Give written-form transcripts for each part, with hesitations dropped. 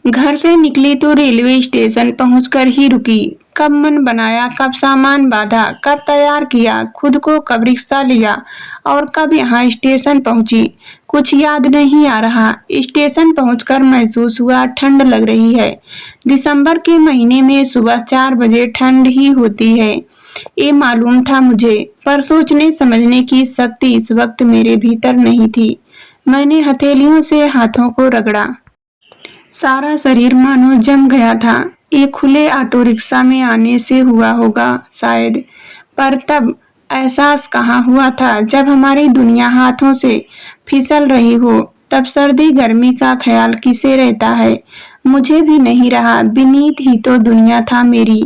घर से निकली तो रेलवे स्टेशन पहुंचकर ही रुकी। कब मन बनाया, कब सामान बांधा, कब तैयार किया खुद को, कब रिक्शा लिया और कब यहाँ स्टेशन पहुंची, कुछ याद नहीं आ रहा। स्टेशन पहुंचकर महसूस हुआ ठंड लग रही है। दिसंबर के महीने में सुबह 4 बजे ठंड ही होती है, ये मालूम था मुझे, पर सोचने समझने की शक्ति इस वक्त मेरे भीतर नहीं थी। मैंने हथेलियों से हाथों को रगड़ा। सारा शरीर मानो जम गया था। ये खुले ऑटो रिक्शा में आने से हुआ होगा शायद, पर तब एहसास कहाँ हुआ था जब हमारी दुनिया हाथों से फिसल रही हो। तब सर्दी गर्मी का ख्याल किसे रहता है? मुझे भी नहीं रहा। विनीत ही तो दुनिया था मेरी,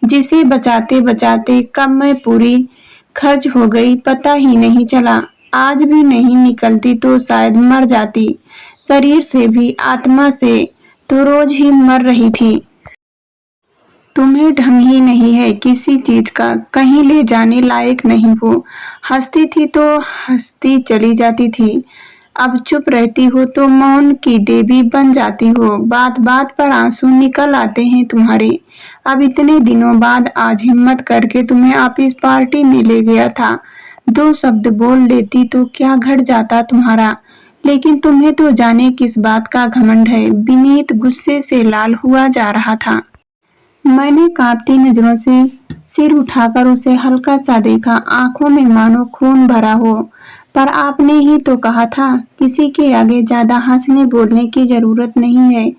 जिसे बचाते बचाते कब मैं पूरी खर्च हो गई पता ही नहीं चला। आज भी नहीं निकलती तो शायद मर जाती, शरीर से भी आत्मा से तो रोज ही मर रही थी। तुम्हें ढंग ही नहीं है किसी चीज का, कहीं ले जाने लायक नहीं हो। हंसती थी तो हंसती चली जाती थी, अब चुप रहती हो तो मौन की देवी बन जाती हो। बात बात पर आंसू निकल आते हैं तुम्हारे। अब इतने दिनों बाद आज हिम्मत करके तुम्हें ऑफिस पार्टी में ले गया था। 2 शब्द बोल लेती तो क्या घट जाता तुम्हारा, लेकिन तुम्हें तो जाने किस बात का घमंड है। विनीत गुस्से से लाल हुआ जा रहा था। मैंने कांपती नजरों से सिर उठाकर उसे हल्का सा देखा, आंखों में मानो खून भरा हो। पर आपने ही तो कहा था किसी के आगे ज्यादा हंसने बोलने की जरूरत नहीं है,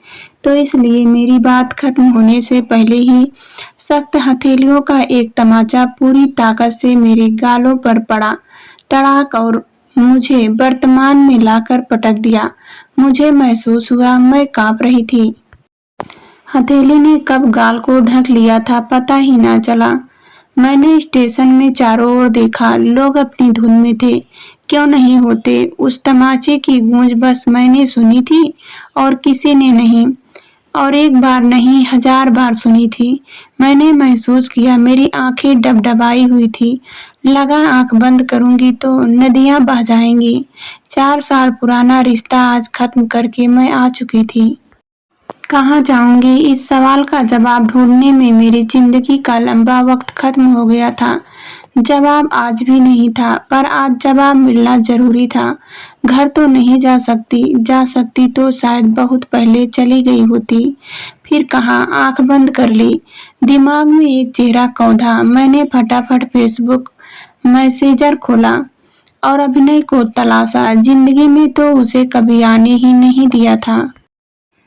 तो इसलिए मेरी बात खत्म होने से पहले ही सख्त हथेलियों का एक तमाचा पूरी ताकत से मेरे गालों पर पड़ा, तड़ाक, और मुझे वर्तमान में लाकर पटक दिया। मुझे महसूस हुआ मैं कांप रही थी। हथेली ने कब गाल को ढक लिया था पता ही ना चला। मैंने स्टेशन में चारों ओर देखा, लोग अपनी धुन में थे, क्यों नहीं होते। उस तमाचे की गूंज बस मैंने सुनी थी और किसी ने नहीं, और एक बार नहीं 1000 बार सुनी थी। मैंने महसूस किया मेरी आंखें डबडबाई हुई थी, लगा आंख बंद करूंगी तो नदियां बह जाएंगी। 4 साल पुराना रिश्ता आज खत्म करके मैं आ चुकी थी। कहाँ जाऊंगी, इस सवाल का जवाब ढूंढने में मेरी जिंदगी का लंबा वक्त खत्म हो गया था। जवाब आज भी नहीं था, पर आज जवाब मिलना जरूरी था। घर तो नहीं जा सकती तो शायद बहुत पहले चली गई होती। फिर कहाँ, आंख बंद कर ली। दिमाग में एक चेहरा कौंधा। मैंने फटाफट फेसबुक मैसेंजर खोला और अभिनय को तलाशा। जिंदगी में तो उसे कभी आने ही नहीं दिया था।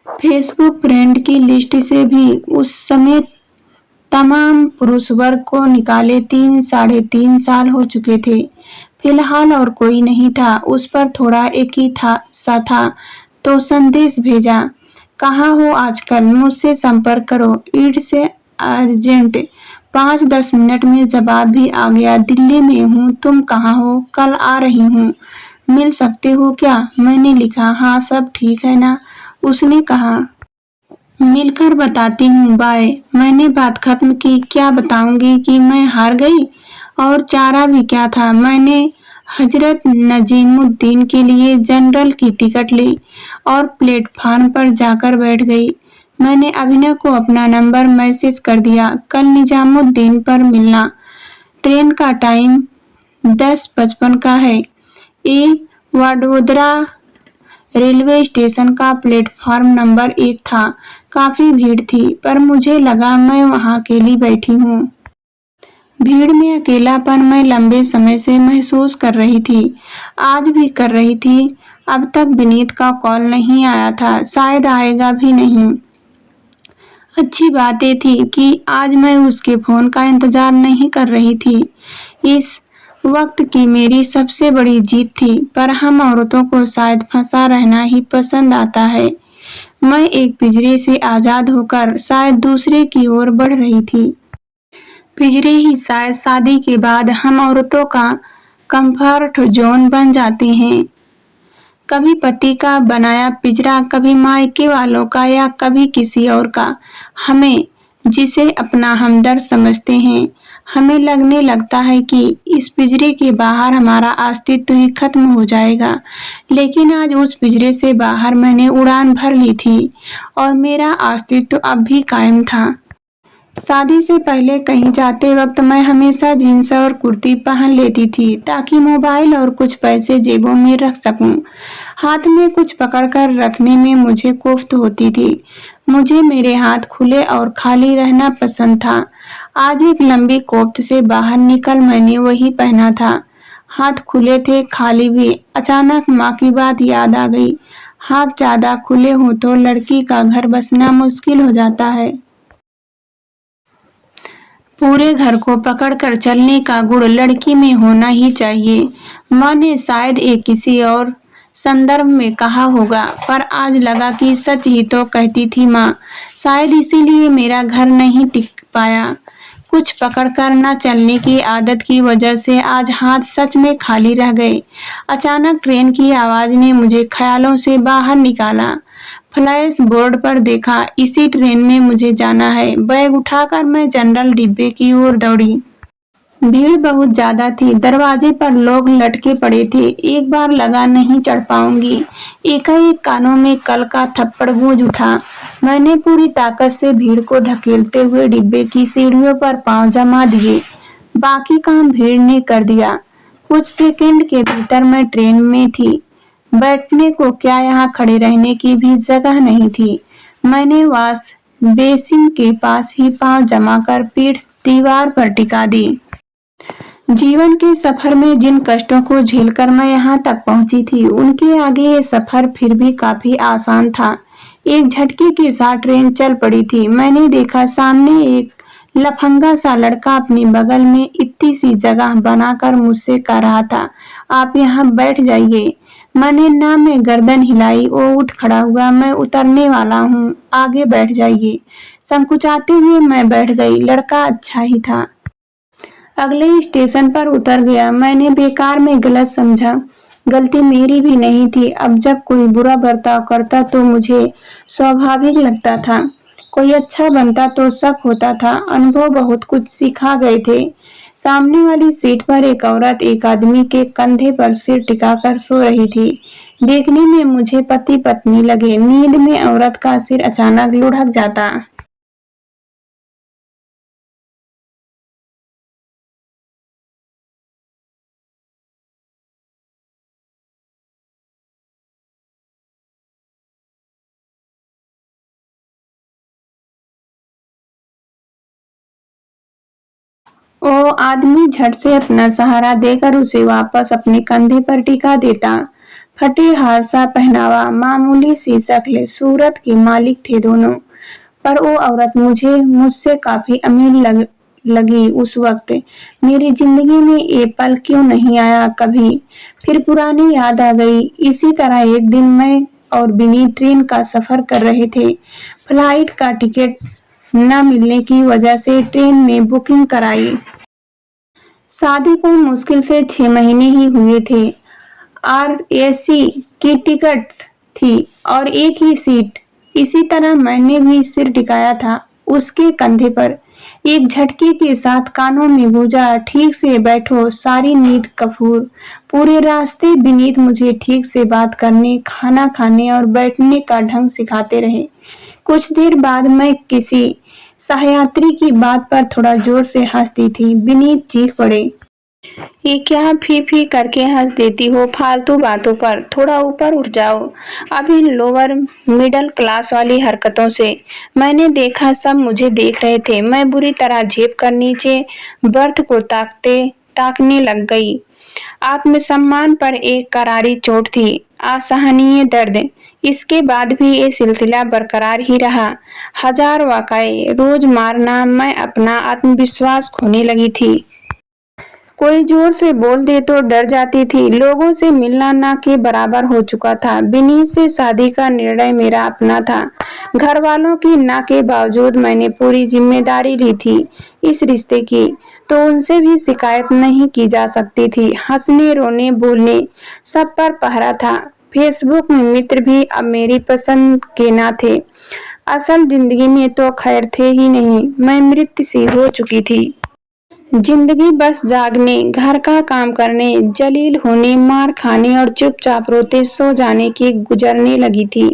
फेसबुक फ्रेंड की लिस्ट से भी उस समय तमाम पुरुष वर्ग को निकाले 3-3.5 साल हो चुके थे। फिलहाल और कोई नहीं था। उस पर थोड़ा एक ही था तो संदेश भेजा, कहाँ हो आजकल, मुझसे संपर्क करो, ईड से अर्जेंट। 5-10 मिनट में जवाब भी आ गया, दिल्ली में हूँ, तुम कहाँ हो, कल आ रही हूँ, मिल सकते हो क्या? मैंने लिखा, हाँ सब ठीक है ना? उसने कहा, मिलकर बताती हूँ, बाय। मैंने बात खत्म की। क्या बताऊंगी कि मैं हार गई? और चारा भी क्या था। मैंने हजरत नजीमुद्दीन के लिए जनरल की टिकट ली और प्लेटफार्म पर जाकर बैठ गई। मैंने अभिनव को अपना नंबर मैसेज कर दिया, कल निजामुद्दीन पर मिलना, ट्रेन का टाइम 10:55 का है। ये वडोदरा रेलवे स्टेशन का प्लेटफार्म नंबर 1 था। काफी भीड़ थी, पर मुझे लगा मैं वहां अकेली बैठी हूँ। भीड़ में अकेलापन मैं लंबे समय से महसूस कर रही थी, आज भी कर रही थी। अब तक विनीत का कॉल नहीं आया था, शायद आएगा भी नहीं। अच्छी बात ये थी कि आज मैं उसके फोन का इंतजार नहीं कर रही थी। इस वक्त की मेरी सबसे बड़ी जीत थी, पर हम औरतों को शायद फंसा रहना ही पसंद आता है। मैं एक पिंजरे से आजाद होकर शायद दूसरे की ओर बढ़ रही थी। पिंजरे ही शायद शादी के बाद हम औरतों का कंफर्ट जोन बन जाते हैं। कभी पति का बनाया पिंजरा, कभी मायके वालों का, या कभी किसी और का, हमें जिसे अपना हमदर्द समझते हैं। हमें लगने लगता है कि इस पिंजरे के बाहर हमारा अस्तित्व ही खत्म हो जाएगा, लेकिन आज उस पिंजरे से बाहर मैंने उड़ान भर ली थी और मेरा अस्तित्व अब भी कायम था। शादी से पहले कहीं जाते वक्त मैं हमेशा जीन्स और कुर्ती पहन लेती थी ताकि मोबाइल और कुछ पैसे जेबों में रख सकूं। हाथ में कुछ पकड़कर रखने में मुझे कोफ्त होती थी। मुझे मेरे हाथ खुले और खाली रहना पसंद था। आज एक लंबी कोफ्त से बाहर निकल मैंने वही पहना था। हाथ खुले थे, खाली भी। अचानक माँ की बात याद आ गई। हाथ ज्यादा खुले हों तो लड़की का घर बसना मुश्किल हो जाता है। पूरे घर को पकड़कर चलने का गुण लड़की में होना ही चाहिए। माँ ने शायद एक किसी और संदर्भ में कहा होगा, पर आज लगा कि सच ही तो कहती थी माँ। शायद इसीलिए मेरा घर नहीं टिक पाया। कुछ पकड़कर न चलने की आदत की वजह से आज हाथ सच में खाली रह गए। अचानक ट्रेन की आवाज ने मुझे ख्यालों से बाहर निकाला। फ्लैश बोर्ड पर देखा, इसी ट्रेन में मुझे जाना है। बैग उठाकर मैं जनरल डिब्बे की ओर दौड़ी। भीड़ बहुत ज्यादा थी। दरवाजे पर लोग लटके पड़े थे। एक बार लगा नहीं चढ़ पाऊंगी। एकाएक कानों में कल का थप्पड़ गूंज उठा। मैंने पूरी ताकत से भीड़ को ढकेलते हुए डिब्बे की सीढ़ियों पर पांव जमा दिए। बाकी काम भीड़ ने कर दिया। कुछ सेकंड के भीतर मैं ट्रेन में थी। बैठने को क्या, यहाँ खड़े रहने की भी जगह नहीं थी। मैंने वॉश बेसिन के पास ही पांव जमाकर पीठ दीवार पर टिका दी। जीवन के सफर में जिन कष्टों को झेलकर मैं यहाँ तक पहुंची थी, उनके आगे ये सफर फिर भी काफी आसान था। एक झटके के साथ ट्रेन चल पड़ी थी। मैंने देखा सामने एक लफंगा सा लड़का अपने बगल में इतनी सी जगह बनाकर मुझसे कह रहा था, आप यहाँ बैठ जाइए। मैंने ना में गर्दन हिलाई। वो उठ खड़ा हुआ। मैं उतरने वाला हूँ, आगे बैठ जाइए। संकुचाते हुए मैं बैठ गई। लड़का अच्छा ही था। अगले स्टेशन पर उतर गया। मैंने बेकार में गलत समझा। गलती मेरी भी नहीं थी। अब जब कोई बुरा बर्ताव करता तो मुझे स्वाभाविक लगता था, कोई अच्छा बनता तो शक होता था। अनुभव बहुत कुछ सिखा गए थे। सामने वाली सीट पर एक औरत एक आदमी के कंधे पर सिर टिकाकर सो रही थी। देखने में मुझे पति पत्नी लगे। नींद में औरत का सिर अचानक लुढ़क जाता। वो आदमी झट से अपना सहारा देकर उसे वापस अपने कंधे पर टिका देता। फटे हार सा पहनावा, मामूली सी शक्ल, सूरत के मालिक थे दोनों। पर वो औरत मुझे मुझसे काफी अमीर लगी उस वक्त। मेरी जिंदगी में ये पल क्यों नहीं आया कभी। फिर पुरानी याद आ गई। इसी तरह एक दिन मैं और बिनी ट्रेन का सफर कर रहे थे। फ्लाइट का टिकट न मिलने की वजह से ट्रेन में बुकिंग कराई। शादी को मुश्किल से 6 महीने ही हुए थे। आरएसी की टिकट थी और एक ही सीट। इसी तरह मैंने भी सिर टिकाया था उसके कंधे पर। एक झटके के साथ कानों में गूंजा, ठीक से बैठो सारी कपूर। पूरे रास्ते विनीत मुझे ठीक से बात करने, खाना खाने और बैठने का ढंग सिखाते रहे। कुछ देर बाद मैं किसी सहयात्री की बात पर थोड़ा जोर से हंसती थी। विनीत चीख पड़े, ये क्या फी फी करके हंस देती हो फालतू बातों पर, थोड़ा ऊपर उठ जाओ अब इन लोअर मिडिल क्लास वाली हरकतों से। मैंने देखा सब मुझे देख रहे थे। मैं बुरी तरह झेप कर नीचे बर्थ को ताकने लग गई। आत्मसम्मान पर एक करारी चोट थी, असहनीय दर्द। इसके बाद भी ये सिलसिला बरकरार ही रहा। हजार वाकये रोज मारना, मैं अपना आत्मविश्वास खोने लगी थी। कोई जोर से बोल दे तो डर जाती थी। लोगों से मिलना ना के बराबर हो चुका था। विनीत से शादी का निर्णय मेरा अपना था। घर वालों की ना के बावजूद मैंने पूरी जिम्मेदारी ली थी इस रिश्ते की, तो उनसे भी शिकायत नहीं की जा सकती थी। हंसने, रोने, बोलने सब पर पहरा था। फेसबुक में मित्र भी अब मेरी पसंद के ना थे। असल जिंदगी में तो खैर थे ही नहीं। मैं मृत सी हो चुकी थी। जिंदगी बस जागने, घर का काम करने, जलील होने, मार खाने और चुपचाप रोते सो जाने की गुजरने लगी थी।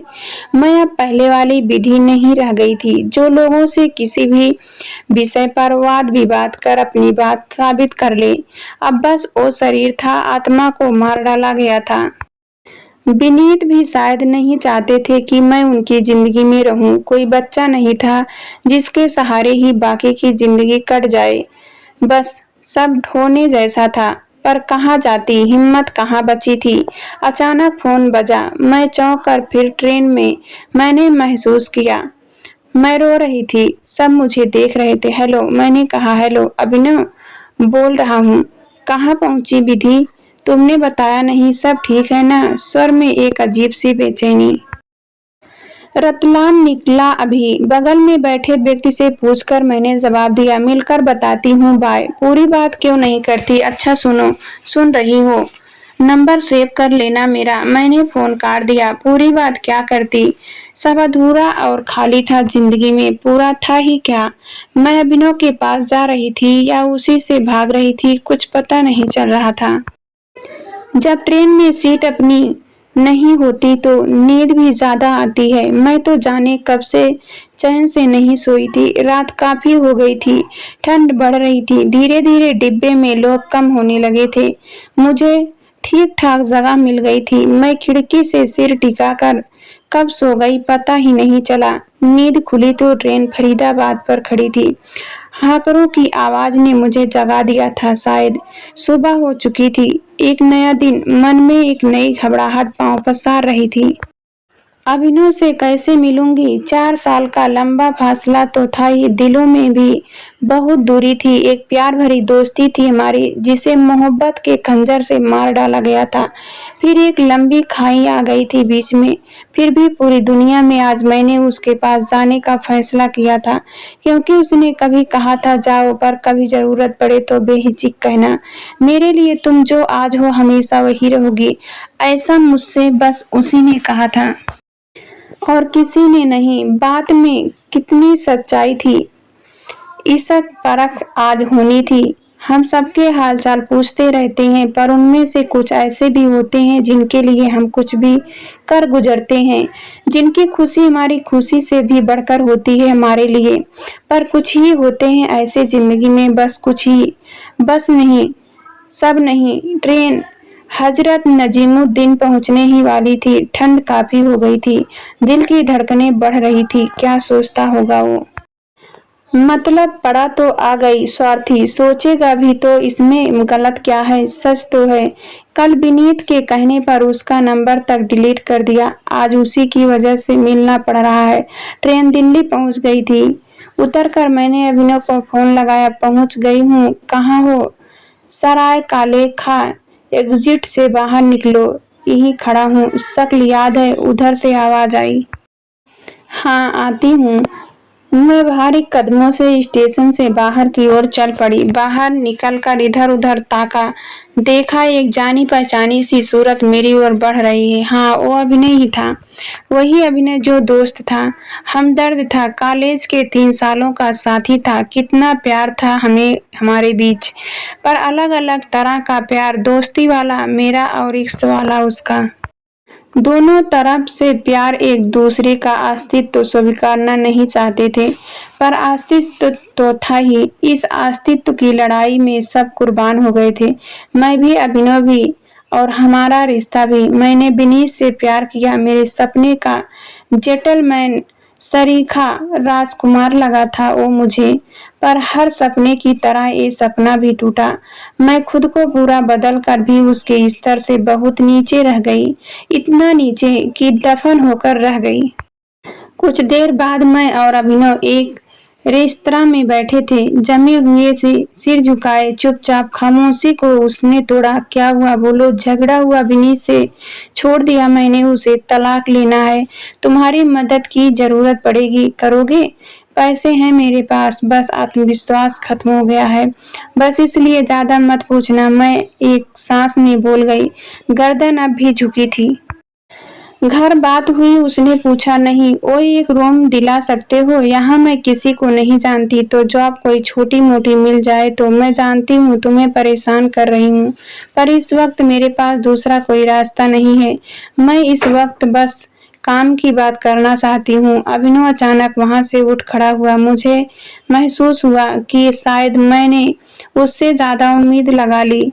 मैं अब पहले वाली विधि नहीं रह गई थी, जो लोगों से किसी भी विषय पर वाद विवाद कर अपनी बात साबित कर ले। अब बस वो शरीर था, आत्मा को मार डाला गया था। विनीत भी शायद नहीं चाहते थे कि मैं उनकी जिंदगी में रहूं। कोई बच्चा नहीं था जिसके सहारे ही बाकी की जिंदगी कट जाए। बस सब ढोने जैसा था, पर कहाँ जाती, हिम्मत कहाँ बची थी। अचानक फोन बजा। मैं चौंक कर फिर ट्रेन में। मैंने महसूस किया मैं रो रही थी। सब मुझे देख रहे थे। हेलो, मैंने कहा। हेलो अभिनव बोल रहा हूँ। कहाँ पहुंची विधि? तुमने बताया नहीं, सब ठीक है ना? स्वर में एक अजीब सी बेचैनी। रतलाम निकला अभी, बगल में बैठे व्यक्ति से पूछकर मैंने जवाब दिया। मिलकर बताती हूँ, बाय। पूरी बात क्यों नहीं करती? अच्छा सुनो। सुन रही हो? नंबर सेव कर लेना मेरा। मैंने फोन काट दिया। पूरी बात क्या करती? सब अधूरा और खाली था जिंदगी में। पूरा था ही क्या? मैं अभिनव के पास जा रही थी या उसी से भाग रही थी, कुछ पता नहीं चल रहा था। जब ट्रेन में सीट अपनी नहीं होती तो नींद भी ज्यादा आती है। मैं तो जाने कब से चैन से नहीं सोई थी। रात काफी हो गई थी, ठंड बढ़ रही थी। धीरे धीरे डिब्बे में लोग कम होने लगे थे। मुझे ठीक ठाक जगह मिल गई थी। मैं खिड़की से सिर टिकाकर कब सो गई पता ही नहीं चला। नींद खुली तो ट्रेन फरीदाबाद पर खड़ी थी। हाकरों की आवाज ने मुझे जगा दिया था। शायद सुबह हो चुकी थी। एक नया दिन, मन में एक नई घबराहट पांव पसार रही थी। अभिनव से कैसे मिलूंगी? 4 साल का लंबा फासला तो था ही, दिलों में भी बहुत दूरी थी। एक प्यार भरी दोस्ती थी हमारी, जिसे मोहब्बत के खंजर से मार डाला गया था। फिर एक लंबी खाई आ गई थी बीच में। फिर भी पूरी दुनिया में आज मैंने उसके पास जाने का फैसला किया था, क्योंकि उसने कभी कहा था जाओ, पर कभी जरूरत पड़े तो बेहिचक कहना, मेरे लिए तुम जो आज हो हमेशा वही रहोगी। ऐसा मुझसे बस उसी ने कहा था और किसी ने नहीं। बात में कितनी सच्चाई थी, इसक परख आज होनी थी। हम सबके हालचाल पूछते रहते हैं, पर उनमें से कुछ ऐसे भी होते हैं जिनके लिए हम कुछ भी कर गुजरते हैं, जिनकी खुशी हमारी खुशी से भी बढ़कर होती है हमारे लिए। पर कुछ ही होते हैं ऐसे जिंदगी में, बस कुछ ही। बस नहीं, सब नहीं। ट्रेन हजरत नजीमुद्दीन पहुंचने ही वाली थी। ठंड काफी हो गई थी। दिल की धड़कनें बढ़ रही थी। क्या सोचता होगा वो? मतलब पड़ा तो आ गई। स्वार्थी सोचेगा भी तो इसमें गलत क्या है? सच तो है, कल विनीत के कहने पर उसका नंबर तक डिलीट कर दिया। आज उसी की वजह से मिलना पड़ रहा है। ट्रेन दिल्ली पहुंच गई थी। उतरकर मैंने अभिनव को फोन लगाया। पहुंच गई हूँ। कहाँ हो? सराय काले खा एग्जिट से बाहर निकलो। यही खड़ा हूँ। शक्ल याद है? उधर से आवाज आई। हाँ आती हूँ। मैं भारी कदमों से स्टेशन से बाहर की ओर चल पड़ी। बाहर निकलकर इधर उधर ताका। देखा एक जानी पहचानी सी सूरत मेरी ओर बढ़ रही है। हाँ, वो अभिनय ही था। वही अभिनय जो दोस्त था, हमदर्द था, कॉलेज के 3 सालों का साथी था। कितना प्यार था हमें हमारे बीच, पर अलग अलग तरह का प्यार। दोस्ती वाला मेरा और इश्क वाला उसका। दोनों तरफ से प्यार, एक दूसरे का अस्तित्व स्वीकारना नहीं चाहते थे, पर अस्तित्व तो था ही। इस अस्तित्व की लड़ाई में सब कुर्बान हो गए थे। मैं भी, अभिनव भी, और हमारा रिश्ता भी। मैंने विनीत से प्यार किया। मेरे सपने का जेंटलमैन सरीखा राजकुमार लगा था वो मुझे, पर हर सपने की तरह ये सपना भी टूटा। मैं खुद को पूरा बदल कर भी उसके स्तर से बहुत नीचे रह गई, इतना नीचे कि दफन होकर रह गई। कुछ देर बाद मैं और अभिनव एक रेस्तरां में बैठे थे, जमे हुए से सिर झुकाए चुपचाप। खामोशी को उसने तोड़ा। क्या हुआ? बोलो। झगड़ा हुआ विनीत से। छोड़ दिया मैंने उसे। तलाक लेना है। तुम्हारी मदद की जरूरत पड़ेगी। करोगे? पैसे हैं मेरे पास, बस आत्मविश्वास खत्म हो गया है। बस इसलिए ज्यादा मत पूछना। मैं एक सांस में बोल गई। गर्दन अब भी झुकी थी। घर बात हुई, उसने पूछा। नहीं, वो एक रूम दिला सकते हो? यहाँ मैं किसी को नहीं जानती, तो जॉब कोई छोटी मोटी मिल जाए तो। मैं जानती हूँ तुम्हें परेशान कर रही हूँ, पर इस वक्त मेरे पास दूसरा कोई रास्ता नहीं है। मैं इस वक्त बस काम की बात करना चाहती हूँ। अभिनव अचानक वहां से उठ खड़ा हुआ। मुझे महसूस हुआ कि शायद मैंने उससे ज्यादा उम्मीद लगा ली।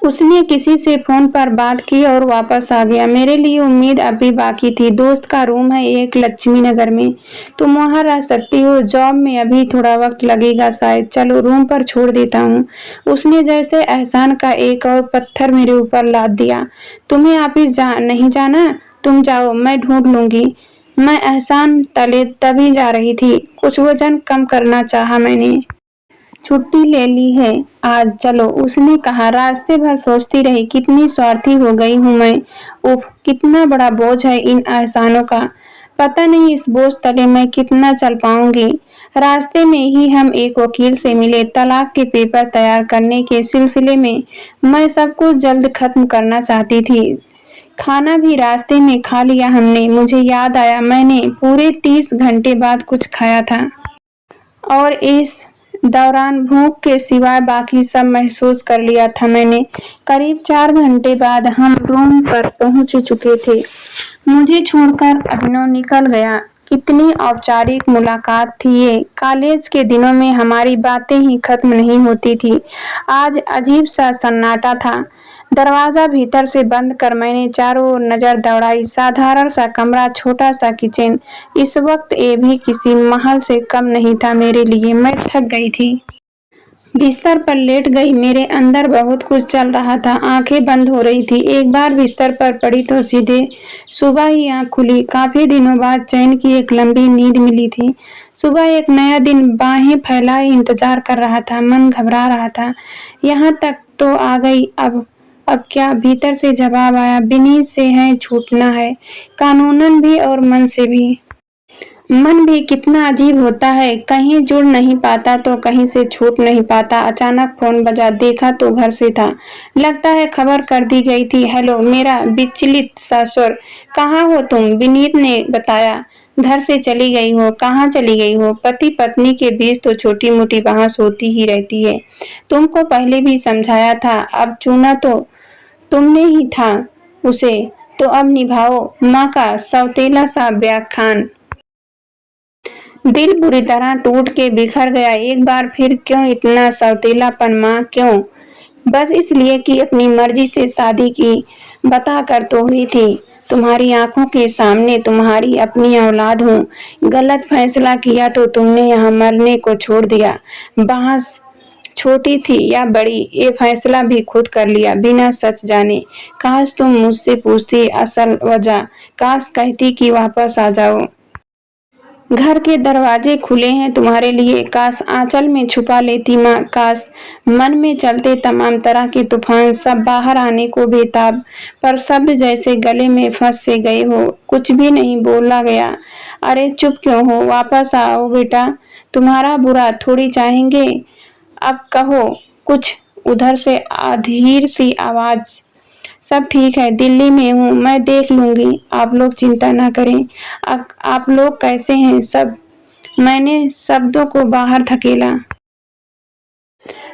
उसने किसी से फोन पर बात की और वापस आ गया। मेरे लिए उम्मीद अभी बाकी थी। दोस्त का रूम है एक लक्ष्मी नगर में, तुम वहां रह सकती हो। जॉब में अभी थोड़ा वक्त लगेगा शायद, चलो रूम पर छोड़ देता हूँ। उसने जैसे एहसान का एक और पत्थर मेरे ऊपर लाद दिया। तुम्हें ऑफिस नहीं जाना? तुम जाओ, मैं ढूंढ लूंगी। मैं एहसान तले तभी जा रही थी। कुछ वजन कम करना चाहा मैंने। छुट्टी ले ली है आज, चलो, उसने कहा। रास्ते भर सोचती रही, कितनी स्वार्थी हो गई हूँ मैं। उफ, कितना बड़ा बोझ है इन एहसानों का। पता नहीं इस बोझ तले मैं कितना चल पाऊंगी। रास्ते में ही हम एक वकील से मिले। तलाक के पेपर तैयार करने के सिलसिले में मैं सब कुछ जल्द खत्म करना चाहती थी। खाना भी रास्ते में खा लिया हमने। मुझे याद आया, मैंने पूरे 30 घंटे बाद कुछ खाया था और इस दौरान भूख के सिवाय बाकी सब महसूस कर लिया था मैंने। करीब 4 घंटे बाद हम रूम पर पहुंच चुके थे। मुझे छोड़कर अभिनव निकल गया। कितनी औपचारिक मुलाकात थी ये। कॉलेज के दिनों में हमारी बातें ही खत्म नहीं होती थी। आज अजीब सा सन्नाटा था। दरवाजा भीतर से बंद कर मैंने चारों ओर नजर दौड़ाई। साधारण सा कमरा, छोटा सा किचन। इस वक्त ये भी किसी महल से कम नहीं था मेरे लिए। मैं थक गई थी। बिस्तर पर लेट गई। मेरे अंदर बहुत कुछ चल रहा था। आंखें बंद हो रही थी। एक बार बिस्तर पर पड़ी तो सीधे सुबह ही आंख खुली। काफी दिनों बाद चैन की एक लंबी नींद मिली थी। सुबह एक नया दिन बाहें फैलाए इंतजार कर रहा था। मन घबरा रहा था। यहाँ तक तो आ गई। अब क्या? भीतर से जवाब आया, विनीत से है, छूटना है, कानूनन भी और मन से भी। मन भी कितना अजीब होता है, कहीं जुड़ नहीं पाता तो कहीं से छूट नहीं पाता। अचानक फोन बजा। देखा तो घर से था। लगता है खबर कर दी गई थी। हेलो, मेरा विचलित सा स्वर। कहाँ हो तुम? विनीत ने बताया, घर से चली गई हो। कहाँ चली गई हो? पति पत्नी के बीच तो छोटी मोटी बहस होती ही रहती है। तुमको पहले भी समझाया था। अब चुना तो तुमने ही था उसे, तो अब निभाओ। माँ का सौतेला सा व्याख्यान। दिल बुरी तरह टूट के बिखर गया। एक बार फिर क्यों इतना सौतेलापन माँ? क्यों? बस इसलिए कि अपनी मर्जी से शादी की। बता कर तो हुई थी। तुम्हारी आंखों के सामने तुम्हारी अपनी औलाद हूँ। गलत फैसला किया तो तुमने यहाँ मरने को छोड़ दिया। बहस छोटी थी या बड़ी, ये फैसला भी खुद कर लिया बिना सच जाने। काश तुम मुझसे पूछती असल वजह। काश कहती कि वापस आ जाओ। घर के दरवाजे खुले हैं तुम्हारे लिए। काश आंचल में छुपा लेती माँ। काश मन में चलते तमाम तरह के तूफान सब बाहर आने को बेताब, पर शब्द जैसे गले में फंस से गए हो। कुछ भी नहीं बोला गया। अरे चुप क्यों हो? वापस आओ बेटा। तुम्हारा बुरा थोड़ी चाहेंगे। अब कहो कुछ। उधर से अधीर सी आवाज। सब ठीक है, दिल्ली में हूँ, मैं देख लूंगी। आप लोग चिंता ना करें। आप लोग कैसे हैं सब? मैंने शब्दों को बाहर धकेला।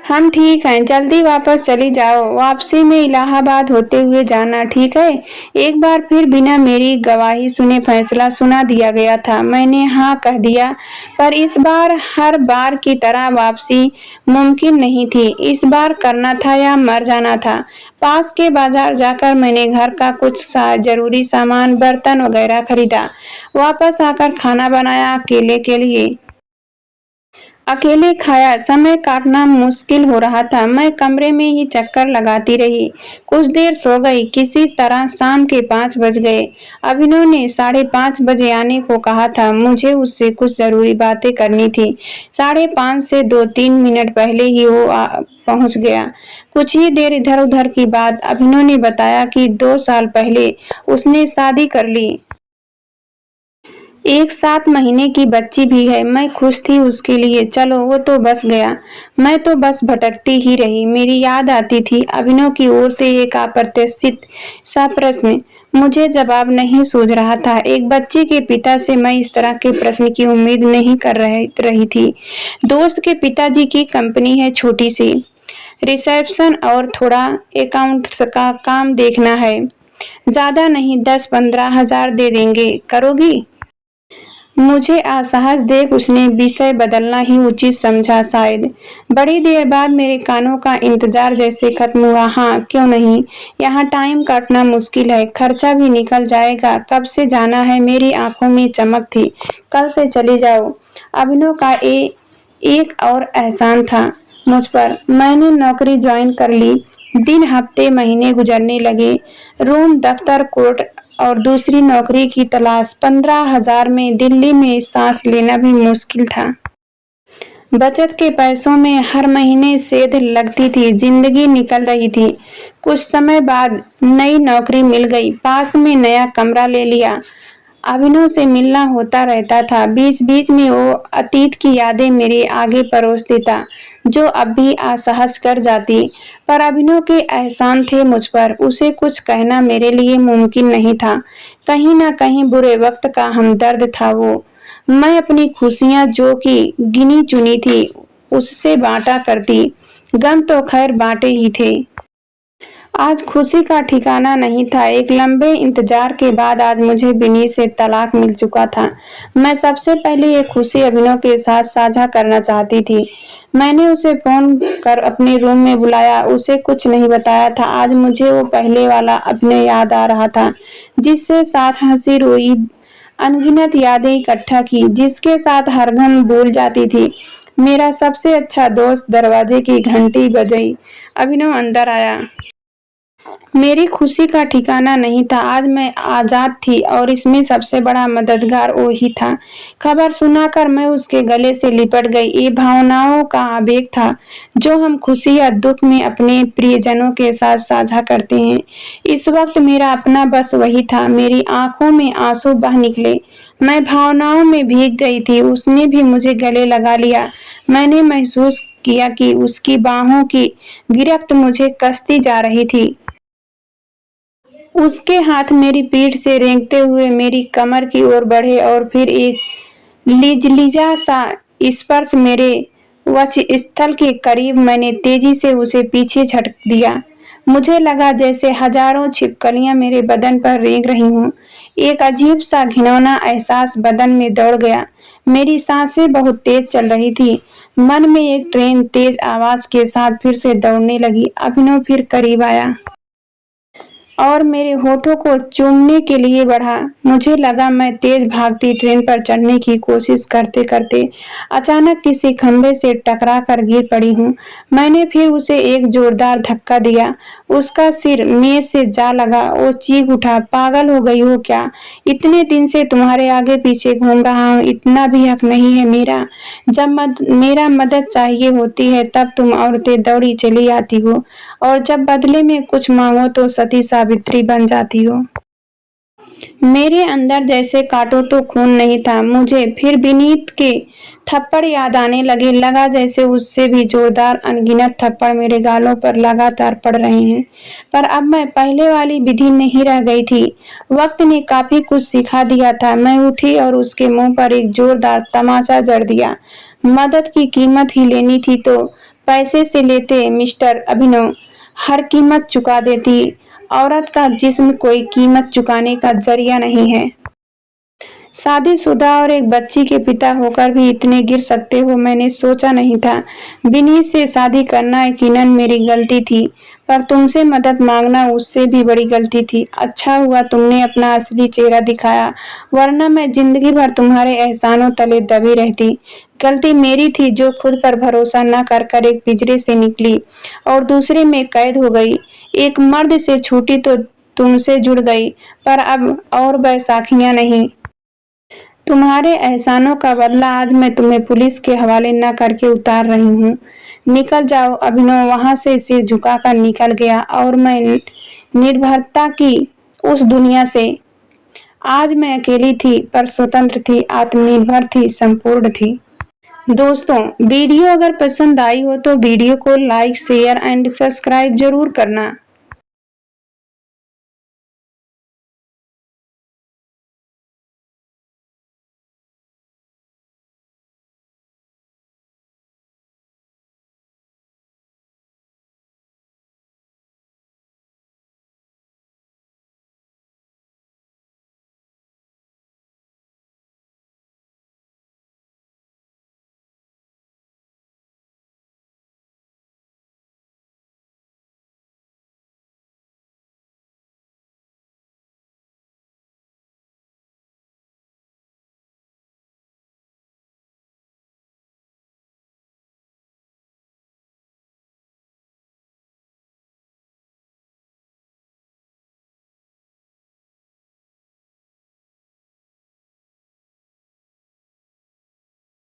हम ठीक हैं, जल्दी वापस चली जाओ। वापसी में इलाहाबाद होते हुए जाना, ठीक है? एक बार फिर बिना मेरी गवाही सुने फैसला सुना दिया गया था। मैंने हाँ कह दिया, पर इस बार हर बार की तरह वापसी मुमकिन नहीं थी। इस बार करना था या मर जाना था। पास के बाजार जाकर मैंने घर का कुछ जरूरी सामान, बर्तन वगैरह खरीदा। वापस आकर खाना बनाया अकेले के लिए। अकेले खाया। समय काटना मुश्किल हो रहा था। मैं कमरे में ही चक्कर लगाती रही। कुछ देर सो गई। किसी तरह शाम के 5 बज गए। अभिनव ने 5:30 बजे आने को कहा था। मुझे उससे कुछ जरूरी बातें करनी थी। 5:30 से 2-3 मिनट पहले ही वो पहुंच गया। कुछ ही देर इधर उधर की बात। अभिनव ने बताया कि 2 साल पहले उसने शादी कर ली। एक 7 महीने की बच्ची भी है। मैं खुश थी उसके लिए। चलो, वो तो बस गया। मैं तो बस भटकती ही रही। मेरी याद आती थी अभिनव की ओर से एक अप्रत्याशित सा प्रश्न। मुझे जवाब नहीं सूझ रहा था। एक बच्चे के पिता से मैं इस तरह के प्रश्न की उम्मीद नहीं कर रही थी। दोस्त के पिताजी की कंपनी है छोटी सी, रिसेप्शन और थोड़ा अकाउंट्स का काम देखना है। ज्यादा नहीं, 10-15 हजार दे देंगे, करोगी? मुझे असहज देख उसने विषय बदलना ही उचित समझा शायद। बड़ी देर बाद मेरे कानों का इंतजार जैसे खत्म हुआ। हाँ, क्यों नहीं। यहाँ टाइम काटना मुश्किल है, खर्चा भी निकल जाएगा। कब से जाना है? मेरी आंखों में चमक थी। कल से चली जाओ। अभिनव का एक और एहसान था मुझ पर। मैंने नौकरी ज्वाइन कर ली। दिन, हफ्ते, महीने गुजरने लगे। रूम, दफ्तर, कोर्ट और दूसरी नौकरी की तलाश। 15 हजार में दिल्ली में सांस लेना भी मुश्किल था। बचत के पैसों में हर महीने सेध लगती थी। जिंदगी निकल रही थी। कुछ समय बाद नई नौकरी मिल गई। पास में नया कमरा ले लिया। अभिनव से मिलना होता रहता था। बीच बीच में वो अतीत की यादें मेरे आगे परोस देता, जो अब भी असहज कर जाती। पर अभिनव के एहसान थे मुझ पर। उसे कुछ कहना मेरे लिए मुमकिन नहीं था। कहीं ना कहीं बुरे वक्त का हमदर्द था वो। मैं अपनी खुशियां, जो कि गिनी चुनी थी, उससे बांटा करती। गम तो खैर बांटे ही थे। आज खुशी का ठिकाना नहीं था। एक लंबे इंतजार के बाद आज मुझे विनीत से तलाक मिल चुका था। मैं सबसे पहले ये खुशी अभिनव के साथ साझा करना चाहती थी। मैंने उसे फोन कर अपने रूम में बुलाया। उसे कुछ नहीं बताया था। आज मुझे वो पहले वाला अभिनव याद आ रहा था, जिससे साथ हंसी रोई, अनगिनत यादें इकट्ठा की, जिसके साथ हर गम भूल जाती थी। मेरा सबसे अच्छा दोस्त। दरवाजे की घंटी बजी। अभिनव अंदर आया। मेरी खुशी का ठिकाना नहीं था। आज मैं आजाद थी और इसमें सबसे बड़ा मददगार वो ही था। खबर सुनाकर मैं उसके गले से लिपट गई। ये भावनाओं का आवेग था, जो हम खुशी या दुख में अपने प्रियजनों के साथ साझा करते हैं। इस वक्त मेरा अपना बस वही था। मेरी आंखों में आंसू बह निकले। मैं भावनाओं में भीग गई थी। उसने भी मुझे गले लगा लिया। मैंने महसूस किया कि उसकी बाहों की गिरफ्त मुझे कसती जा रही थी। उसके हाथ मेरी पीठ से रेंगते हुए मेरी कमर की ओर बढ़े और फिर एक लिजलिजा सा स्पर्श मेरे वक्षस्थल के करीब। मैंने तेजी से उसे पीछे झटक दिया। मुझे लगा जैसे हजारों छिपकलियां मेरे बदन पर रेंग रही हों। एक अजीब सा घिनौना एहसास बदन में दौड़ गया। मेरी सांसें बहुत तेज चल रही थी। मन में एक ट्रेन तेज आवाज के साथ फिर से दौड़ने लगी। अभिनव फिर करीब आया और मेरे होठों को चूमने के लिए बढ़ा। मुझे लगा मैं तेज भागती ट्रेन पर चढ़ने की कोशिश करते करते अचानक किसी खंभे से टकरा कर गिर पड़ी हूँ। मैंने फिर उसे एक जोरदार धक्का दिया। उसका सिर मेज से जा लगा। वो चीख उठा, पागल हो गई हो क्या? इतने दिन से तुम्हारे आगे पीछे घूम रहा हूँ। इतना भी हक नहीं है मेरा? जब मेरा मदद चाहिए होती है तब तुम औरतें दौड़ी चली आती हो, और जब बदले में कुछ मांगो तो सती सावित्री बन जाती हो। मेरे अंदर जैसे काटो तो खून नहीं था। मुझे फिर विनीत के थप्पड़ याद आने लगे। लगा जैसे उससे भी जोरदार अनगिनत थप्पड़ मेरे गालों पर लगातार पड़ रहे हैं। पर अब मैं पहले वाली विधि नहीं रह गई थी। वक्त ने काफी कुछ सिखा दिया था। मैं उठी और उसके मुंह पर एक जोरदार तमाचा जड़ दिया। मदद की कीमत ही लेनी थी तो पैसे से लेते मिस्टर अभिनव। हर कीमत चुका देती। औरत का जिस्म कोई कीमत चुकाने का जरिया नहीं है। शादीशुदा और एक बच्ची के पिता होकर भी इतने गिर सकते हो, मैंने सोचा नहीं था। विनीत से शादी करना यकीनन मेरी गलती थी, पर तुमसे मदद मांगना उससे भी बड़ी गलती थी। अच्छा हुआ तुमने अपना असली चेहरा दिखाया, वरना मैं जिंदगी भर तुम्हारे एहसानों तले दबी रहती। गलती मेरी थी जो खुद पर भरोसा न कर कर एक पिंजरे से निकली और दूसरे में कैद हो गई। एक मर्द से छूटी तो तुमसे जुड़ गई, पर अब और बैसाखियां नहीं। तुम्हारे एहसानों का बदला आज मैं तुम्हें पुलिस के हवाले न करके उतार रही हूँ। निकल जाओ। अभिनव वहां से सिर झुकाकर निकल गया और मैं निर्भरता की उस दुनिया से। आज मैं अकेली थी, पर स्वतंत्र थी, आत्मनिर्भर थी, संपूर्ण थी। दोस्तों, वीडियो अगर पसंद आई हो तो वीडियो को लाइक, शेयर एंड सब्सक्राइब जरूर करना।